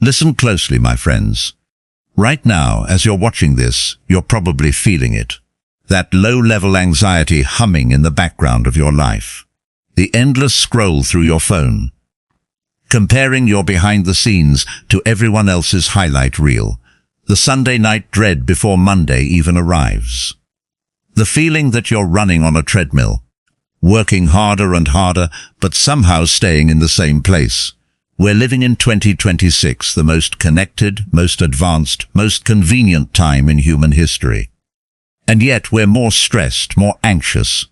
Listen closely, my friends. Right now, as you're watching this, you're probably feeling it. That low-level anxiety humming in the background of your life. The endless scroll through your phone. Comparing your behind the scenes to everyone else's highlight reel. The Sunday night dread before Monday even arrives. The feeling that you're running on a treadmill. Working harder and harder, but somehow staying in the same place. We're living in 2026, the most connected, most advanced, most convenient time in human history. And yet we're more stressed, more anxious,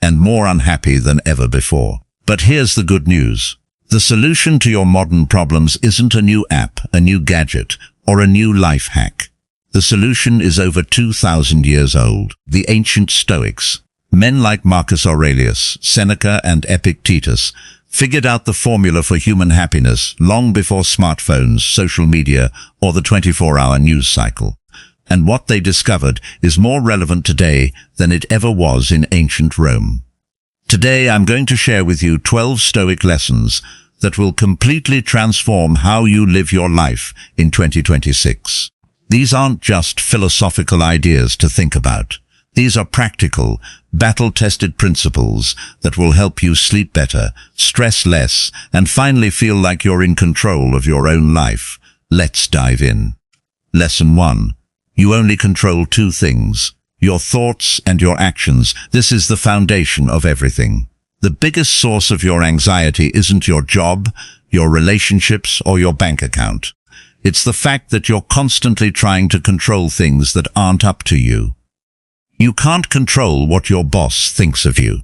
and more unhappy than ever before. But here's the good news. The solution to your modern problems isn't a new app, a new gadget, or a new life hack. The solution is over 2,000 years old. The ancient Stoics, men like Marcus Aurelius, Seneca, and Epictetus, figured out the formula for human happiness long before smartphones, social media, or the 24-hour news cycle. And what they discovered is more relevant today than it ever was in ancient Rome. Today I'm going to share with you 12 Stoic lessons that will completely transform how you live your life in 2026. These aren't just philosophical ideas to think about. These are practical, battle-tested principles that will help you sleep better, stress less, and finally feel like you're in control of your own life. Let's dive in. Lesson 1. You only control two things: your thoughts and your actions. This is the foundation of everything. The biggest source of your anxiety isn't your job, your relationships, or your bank account. It's the fact that you're constantly trying to control things that aren't up to you. You can't control what your boss thinks of you.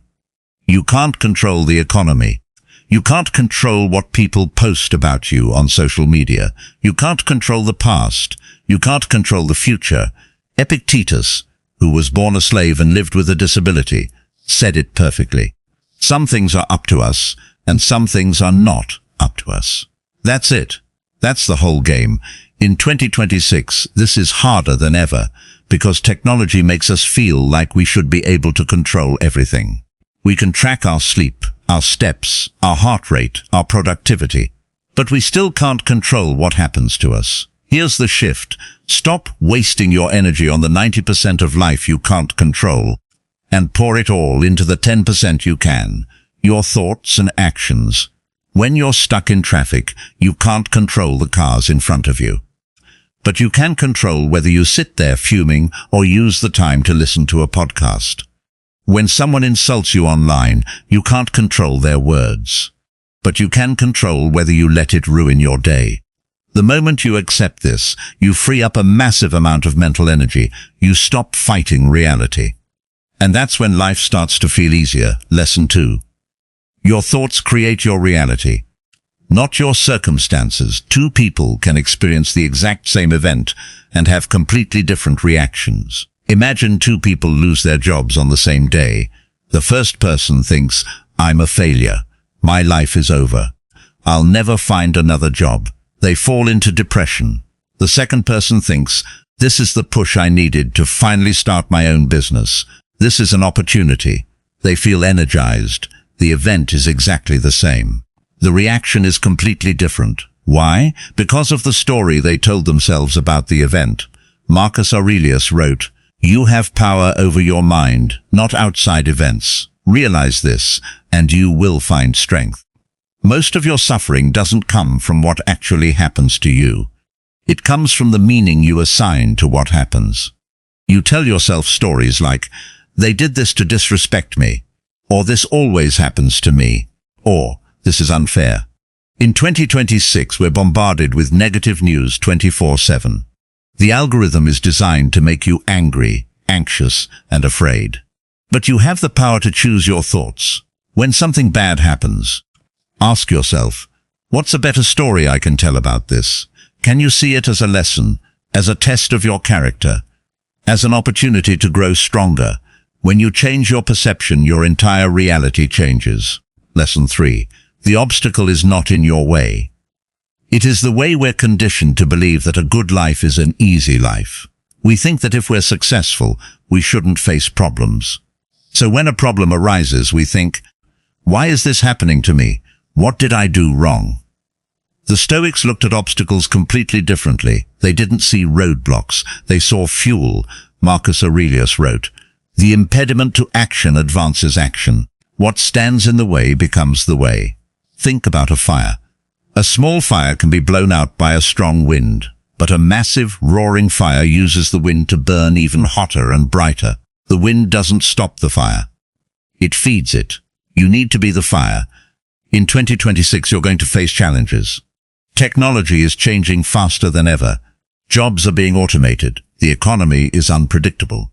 You can't control the economy. You can't control what people post about you on social media. You can't control the past. You can't control the future. Epictetus, who was born a slave and lived with a disability, said it perfectly. Some things are up to us, and some things are not up to us. That's it. That's the whole game. In 2026, this is harder than ever, because technology makes us feel like we should be able to control everything. We can track our sleep, our steps, our heart rate, our productivity, but we still can't control what happens to us. Here's the shift. Stop wasting your energy on the 90% of life you can't control, and pour it all into the 10% you can, your thoughts and actions. When you're stuck in traffic, you can't control the cars in front of you. But you can control whether you sit there fuming or use the time to listen to a podcast. When someone insults you online, you can't control their words. But you can control whether you let it ruin your day. The moment you accept this, you free up a massive amount of mental energy. You stop fighting reality. And that's when life starts to feel easier. Lesson 2. Your thoughts create your reality, not your circumstances. Two people can experience the exact same event and have completely different reactions. Imagine two people lose their jobs on the same day. The first person thinks, "I'm a failure. My life is over. I'll never find another job." They fall into depression. The second person thinks, "This is the push I needed to finally start my own business. This is an opportunity." They feel energized. The event is exactly the same. The reaction is completely different. Why? Because of the story they told themselves about the event. Marcus Aurelius wrote, "You have power over your mind, not outside events. Realize this, and you will find strength." Most of your suffering doesn't come from what actually happens to you. It comes from the meaning you assign to what happens. You tell yourself stories like, "They did this to disrespect me," or "This always happens to me," or "This is unfair." In 2026, we're bombarded with negative news 24/7. The algorithm is designed to make you angry, anxious, and afraid. But you have the power to choose your thoughts. When something bad happens, ask yourself, what's a better story I can tell about this? Can you see it as a lesson, as a test of your character, as an opportunity to grow stronger? When you change your perception, your entire reality changes. Lesson 3. The obstacle is not in your way. It is the way we're conditioned to believe that a good life is an easy life. We think that if we're successful, we shouldn't face problems. So when a problem arises, we think, "Why is this happening to me? What did I do wrong?" The Stoics looked at obstacles completely differently. They didn't see roadblocks, they saw fuel. Marcus Aurelius wrote, "The impediment to action advances action. What stands in the way becomes the way." Think about a fire. A small fire can be blown out by a strong wind, but a massive, roaring fire uses the wind to burn even hotter and brighter. The wind doesn't stop the fire. It feeds it. You need to be the fire. In 2026, you're going to face challenges. Technology is changing faster than ever. Jobs are being automated. The economy is unpredictable.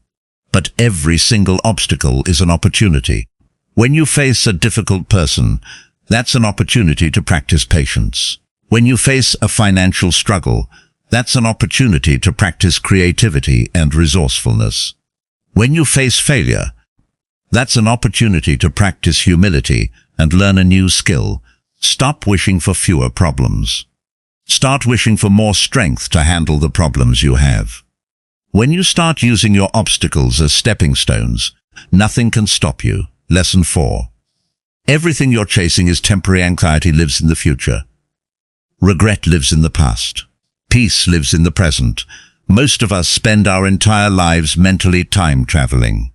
But every single obstacle is an opportunity. When you face a difficult person, that's an opportunity to practice patience. When you face a financial struggle, that's an opportunity to practice creativity and resourcefulness. When you face failure, that's an opportunity to practice humility and learn a new skill. Stop wishing for fewer problems. Start wishing for more strength to handle the problems you have. When you start using your obstacles as stepping stones, nothing can stop you. Lesson 4. Everything you're chasing is temporary. Anxiety lives in the future. Regret lives in the past. Peace lives in the present. Most of us spend our entire lives mentally time traveling.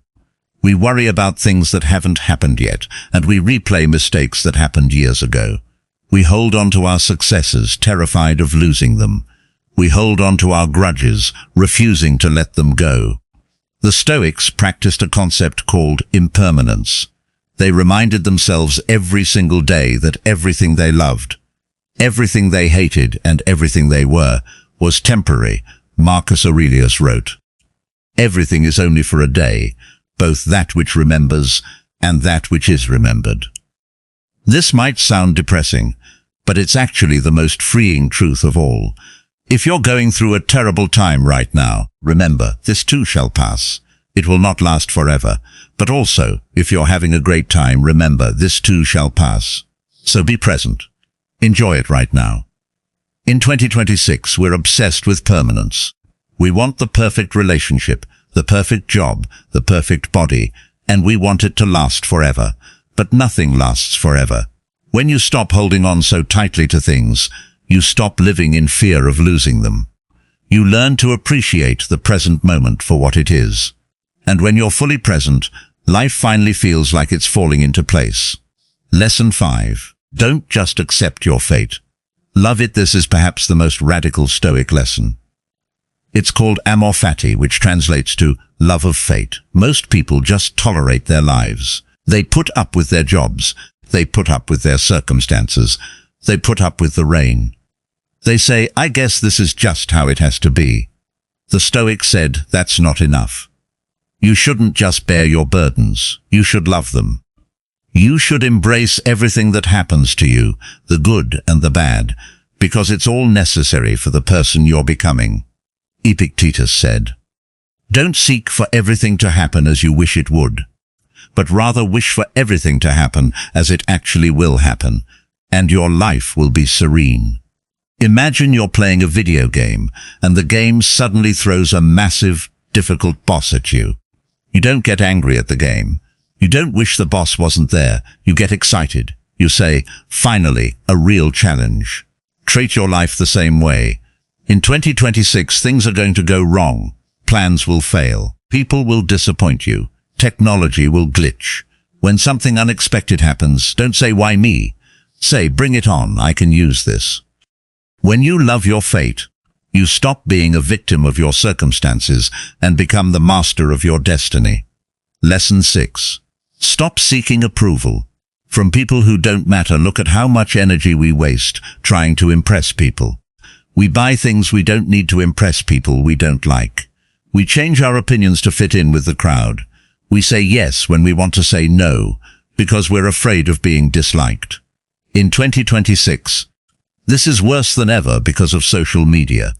We worry about things that haven't happened yet, and we replay mistakes that happened years ago. We hold on to our successes, terrified of losing them. We hold on to our grudges, refusing to let them go. The Stoics practiced a concept called impermanence. They reminded themselves every single day that everything they loved, everything they hated, and everything they were was temporary. Marcus Aurelius wrote, "Everything is only for a day, both that which remembers and that which is remembered." This might sound depressing, but it's actually the most freeing truth of all. If you're going through a terrible time right now, remember, this too shall pass. It will not last forever. But also, if you're having a great time, remember, this too shall pass. So be present. Enjoy it right now. In 2026, we're obsessed with permanence. We want the perfect relationship, the perfect job, the perfect body, and we want it to last forever. But nothing lasts forever. When you stop holding on so tightly to things, you stop living in fear of losing them. You learn to appreciate the present moment for what it is. And when you're fully present, life finally feels like it's falling into place. Lesson 5. Don't just accept your fate. Love it. This is perhaps the most radical Stoic lesson. It's called amor fati, which translates to love of fate. Most people just tolerate their lives. They put up with their jobs. They put up with their circumstances. They put up with the rain. They say, "I guess this is just how it has to be." The Stoics said, that's not enough. You shouldn't just bear your burdens. You should love them. You should embrace everything that happens to you, the good and the bad, because it's all necessary for the person you're becoming. Epictetus said, "Don't seek for everything to happen as you wish it would, but rather wish for everything to happen as it actually will happen, and your life will be serene." Imagine you're playing a video game, and the game suddenly throws a massive, difficult boss at you. You don't get angry at the game. You don't wish the boss wasn't there. You get excited. You say, "Finally, a real challenge." Treat your life the same way. In 2026, things are going to go wrong. Plans will fail. People will disappoint you. Technology will glitch. When something unexpected happens, don't say, "Why me?" Say, "Bring it on, I can use this." When you love your fate, you stop being a victim of your circumstances and become the master of your destiny. Lesson 6. Stop seeking approval from people who don't matter. Look at how much energy we waste trying to impress people. We buy things we don't need to impress people we don't like. We change our opinions to fit in with the crowd. We say yes when we want to say no, because we're afraid of being disliked. In 2026, this is worse than ever because of social media.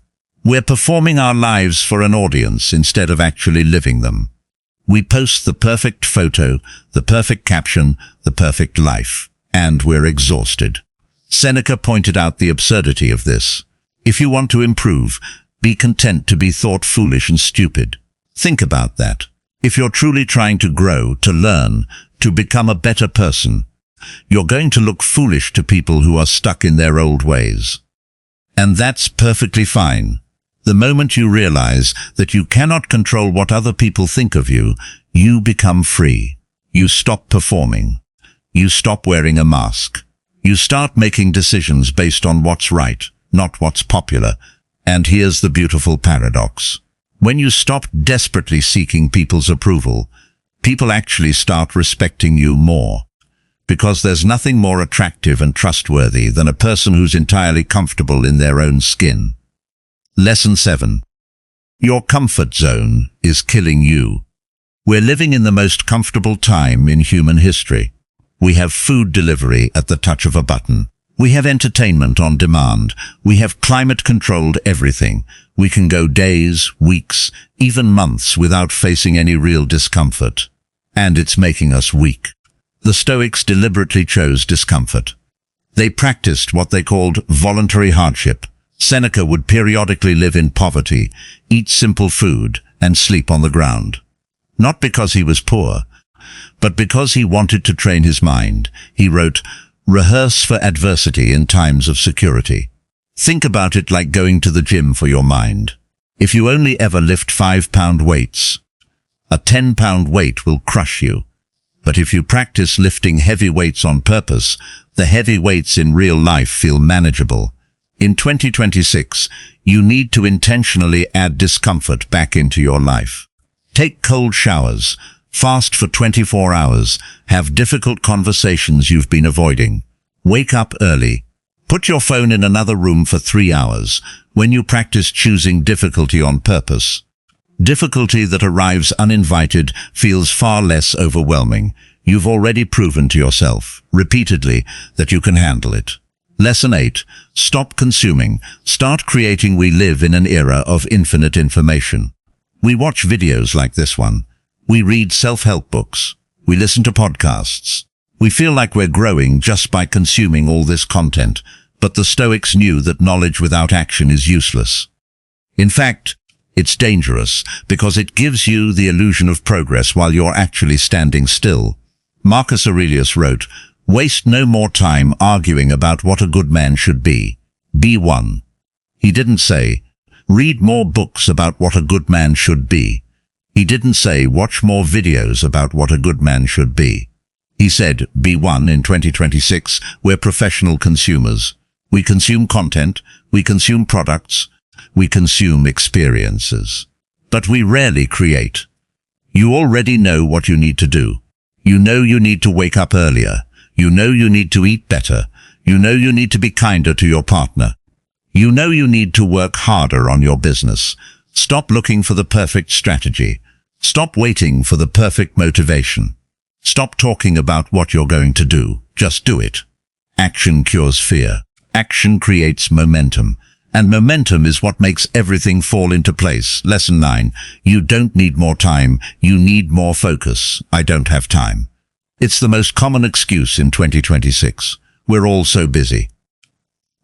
We're performing our lives for an audience instead of actually living them. We post the perfect photo, the perfect caption, the perfect life, and we're exhausted. Seneca pointed out the absurdity of this. If you want to improve, be content to be thought foolish and stupid. Think about that. If you're truly trying to grow, to learn, to become a better person, you're going to look foolish to people who are stuck in their old ways. And that's perfectly fine. The moment you realize that you cannot control what other people think of you, you become free. You stop performing. You stop wearing a mask. You start making decisions based on what's right, not what's popular. And here's the beautiful paradox. When you stop desperately seeking people's approval, people actually start respecting you more. Because there's nothing more attractive and trustworthy than a person who's entirely comfortable in their own skin. Lesson 7. Your comfort zone is killing you. We're living in the most comfortable time in human history. We have food delivery at the touch of a button. We have entertainment on demand. We have climate-controlled everything. We can go days, weeks, even months without facing any real discomfort. And it's making us weak. The Stoics deliberately chose discomfort. They practiced what they called voluntary hardship. Seneca would periodically live in poverty, eat simple food, and sleep on the ground. Not because he was poor, but because he wanted to train his mind. He wrote, "Rehearse for adversity in times of security." Think about it like going to the gym for your mind. If you only ever lift 5-pound weights, a 10-pound weight will crush you. But if you practice lifting heavy weights on purpose, the heavy weights in real life feel manageable. In 2026, you need to intentionally add discomfort back into your life. Take cold showers, fast for 24 hours, have difficult conversations you've been avoiding. Wake up early. Put your phone in another room for 3 hours when you practice choosing difficulty on purpose. Difficulty that arrives uninvited feels far less overwhelming. You've already proven to yourself, repeatedly, that you can handle it. Lesson 8. Stop consuming. Start creating. We live in an era of infinite information. We watch videos like this one. We read self-help books. We listen to podcasts. We feel like we're growing just by consuming all this content, but the Stoics knew that knowledge without action is useless. In fact, it's dangerous because it gives you the illusion of progress while you're actually standing still. Marcus Aurelius wrote, "Waste no more time arguing about what a good man should be. Be one." He didn't say, "Read more books about what a good man should be." He didn't say, "Watch more videos about what a good man should be." He said, "Be one." In 2026, we're professional consumers. We consume content, we consume products, we consume experiences. But we rarely create. You already know what you need to do. You know you need to wake up earlier. You know you need to eat better. You know you need to be kinder to your partner. You know you need to work harder on your business. Stop looking for the perfect strategy. Stop waiting for the perfect motivation. Stop talking about what you're going to do. Just do it. Action cures fear. Action creates momentum. And momentum is what makes everything fall into place. Lesson 9. You don't need more time. You need more focus. I don't have time. It's the most common excuse in 2026. We're all so busy.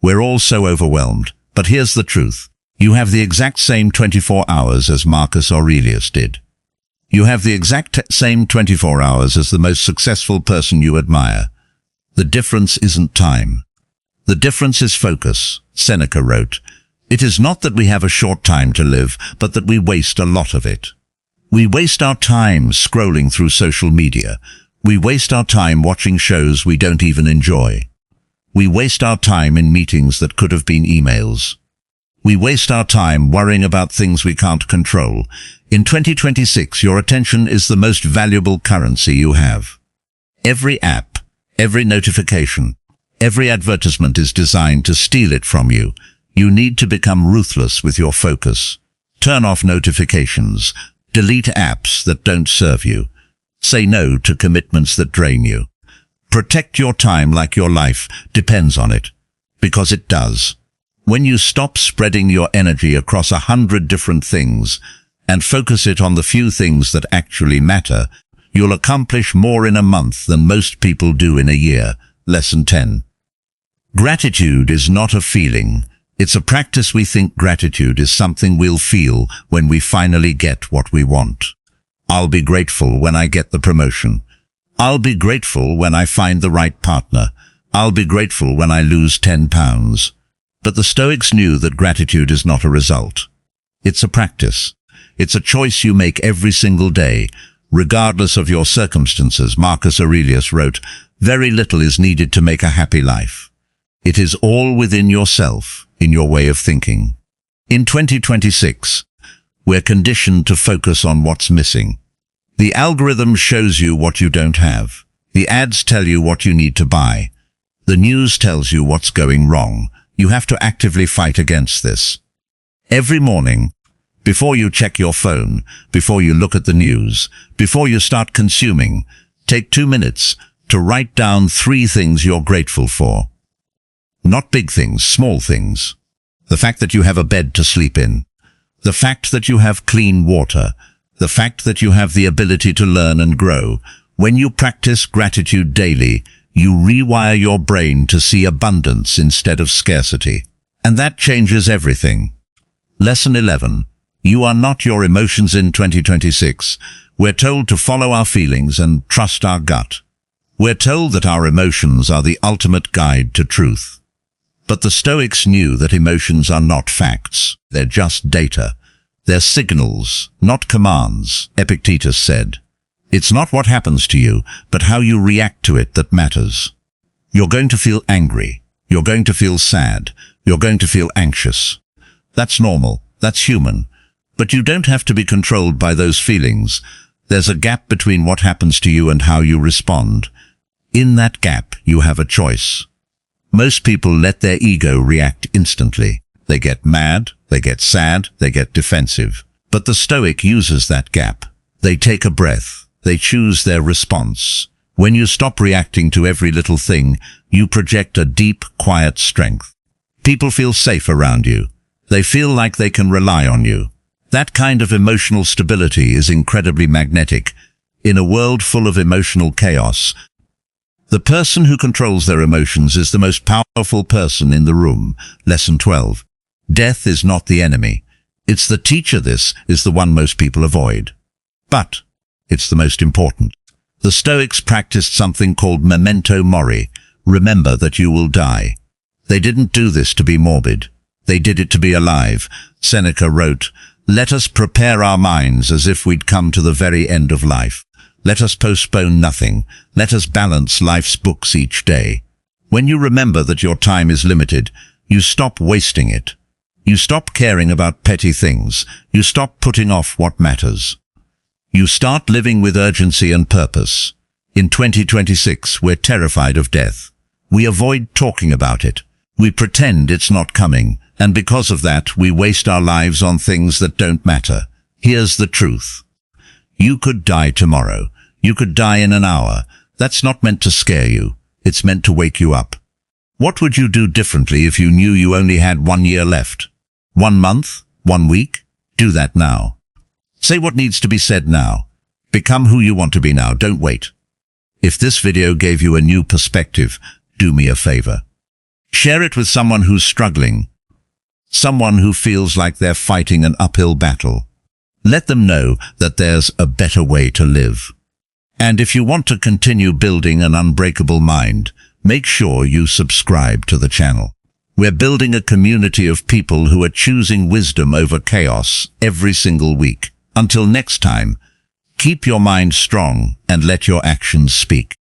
We're all so overwhelmed. But here's the truth. You have the exact same 24 hours as Marcus Aurelius did. You have the exact same 24 hours as the most successful person you admire. The difference isn't time. The difference is focus. Seneca wrote, "It is not that we have a short time to live, but that we waste a lot of it." We waste our time scrolling through social media. We waste our time watching shows we don't even enjoy. We waste our time in meetings that could have been emails. We waste our time worrying about things we can't control. In 2026, your attention is the most valuable currency you have. Every app, every notification, every advertisement is designed to steal it from you. You need to become ruthless with your focus. Turn off notifications. Delete apps that don't serve you. Say no to commitments that drain you. Protect your time like your life depends on it, because it does. When you stop spreading your energy across 100 different things and focus it on the few things that actually matter, you'll accomplish more in a month than most people do in a year. Lesson 10. Gratitude is not a feeling. It's a practice. We think gratitude is something we'll feel when we finally get what we want. I'll be grateful when I get the promotion. I'll be grateful when I find the right partner. I'll be grateful when I lose 10 pounds. But the Stoics knew that gratitude is not a result. It's a practice. It's a choice you make every single day, regardless of your circumstances. Marcus Aurelius wrote, "Very little is needed to make a happy life. It is all within yourself, in your way of thinking." In 2026, we're conditioned to focus on what's missing. The algorithm shows you what you don't have. The ads tell you what you need to buy. The news tells you what's going wrong. You have to actively fight against this. Every morning, before you check your phone, before you look at the news, before you start consuming, take 2 minutes to write down 3 things you're grateful for. Not big things, small things. The fact that you have a bed to sleep in. The fact that you have clean water. The fact that you have the ability to learn and grow. When you practice gratitude daily, you rewire your brain to see abundance instead of scarcity. And that changes everything. Lesson 11. You are not your emotions. In 2026, we're told to follow our feelings and trust our gut. We're told that our emotions are the ultimate guide to truth. But the Stoics knew that emotions are not facts. They're just data. They're signals, not commands. Epictetus said, "It's not what happens to you, but how you react to it that matters." You're going to feel angry. You're going to feel sad. You're going to feel anxious. That's normal. That's human. But you don't have to be controlled by those feelings. There's a gap between what happens to you and how you respond. In that gap, you have a choice. Most people let their ego react instantly. They get mad, they get sad, they get defensive. But the Stoic uses that gap. They take a breath. They choose their response. When you stop reacting to every little thing, you project a deep, quiet strength. People feel safe around you. They feel like they can rely on you. That kind of emotional stability is incredibly magnetic. In a world full of emotional chaos, the person who controls their emotions is the most powerful person in the room. Lesson 12. Death is not the enemy. It's the teacher. This is the one most people avoid. But it's the most important. The Stoics practiced something called memento mori. Remember that you will die. They didn't do this to be morbid. They did it to be alive. Seneca wrote, "Let us prepare our minds as if we'd come to the very end of life. Let us postpone nothing. Let us balance life's books each day." When you remember that your time is limited, you stop wasting it. You stop caring about petty things. You stop putting off what matters. You start living with urgency and purpose. In 2026, we're terrified of death. We avoid talking about it. We pretend it's not coming, and because of that, we waste our lives on things that don't matter. Here's the truth. You could die tomorrow. You could die in an hour. That's not meant to scare you. It's meant to wake you up. What would you do differently if you knew you only had 1 year left? 1 month? 1 week? Do that now. Say what needs to be said now. Become who you want to be now. Don't wait. If this video gave you a new perspective, do me a favor. Share it with someone who's struggling. Someone who feels like they're fighting an uphill battle. Let them know that there's a better way to live. And if you want to continue building an unbreakable mind, make sure you subscribe to the channel. We're building a community of people who are choosing wisdom over chaos every single week. Until next time, keep your mind strong and let your actions speak.